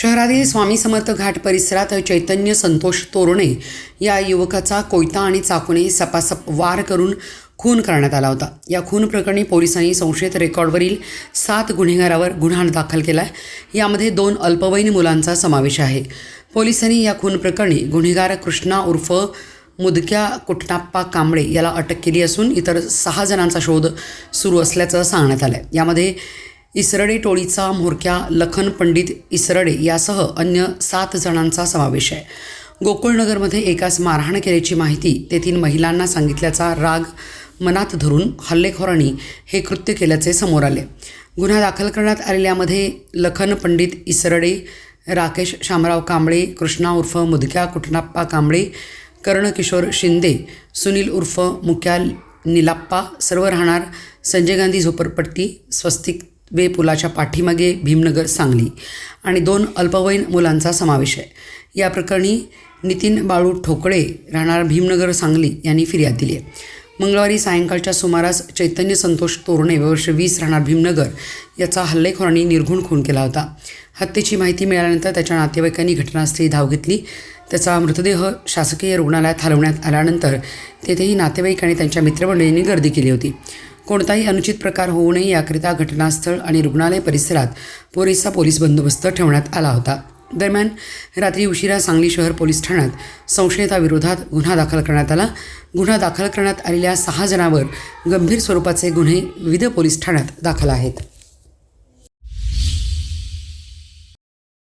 शहरातील स्वामी समर्थ घाट परिसरात चैतन्य संतोष तोरणे या युवकाचा कोयता आणि चाकूने सपासप वार करून खून करण्यात आला होता। या खून प्रकरणी पोलिसांनी संशयित रेकॉर्डवरील 7 गुन्हेगारावर गुन्हा दाखल केला आहे। यामध्ये 2 अल्पवयीन मुलांचा समावेश आहे। पोलिसांनी या खून प्रकरणी गुन्हेगार कृष्णा उर्फ मुदक्या कुटनाप्पा कांबळे याला अटक केली असून इतर 6 जणांचा शोध सुरू असल्याचं सांगण्यात आलं आहे। यामध्ये इसरडे टोळीचा म्होरक्या लखन पंडित इसरडे यासह अन्य 7 जणांचा समावेश आहे। गोकुळनगरमध्ये एकास मारहाण केल्याची माहिती तेथील महिलांना सांगितल्याचा राग मनात धरून हल्लेखोरांनी हे कृत्य केल्याचे समोर आले। गुन्हा दाखल करण्यात आलेल्यामध्ये लखन पंडित इसरडे, राकेश शामराव कांबळे, कृष्णा उर्फ मुदक्या कुटनाप्पा कांबळे, कर्ण किशोर शिंदे, सुनील उर्फ मुक्या निलाप्पा सर्व राहणार संजय गांधी झोपडपट्टी, स्वस्तिक वे पुलाच्या पाठीमागे भीमनगर सांगली आणि 2 अल्पवयीन मुलांचा समावेश आहे। या प्रकरणी नितीन बाळू ठोकळे राहणार भीमनगर सांगली यांनी फिर्याद दिली आहे। मंगळवारी सायंकाळच्या सुमारास चैतन्य संतोष तोरणे वर्ष 20 राहणार भीमनगर याचा हल्लेखोरांनी निर्घुण खून केला होता। हत्येची माहिती मिळाल्यानंतर त्याच्या नातेवाईकांनी घटनास्थळी धाव घेतली। त्याचा मृतदेह शासकीय रुग्णालयात हलवण्यात आल्यानंतर तेथेही नातेवाईक आणि त्यांच्या मित्रमंडळींनी गर्दी केली होती। कोणताही अनुचित प्रकार होऊ नये याकरिता घटनास्थळ आणि रुग्णालय परिसरात पुरेसा पोलीस बंदोबस्त ठेवण्यात आला होता। दरम्यान रात्री उशिरा सांगली शहर पोलीस ठाण्यात संशयिताविरोधात गुन्हा दाखल करण्यात आला। गुन्हा दाखल करण्यात आलेल्या 6 जणांवर गंभीर स्वरूपाचे गुन्हे विविध पोलीस ठाण्यात दाखल आहेत।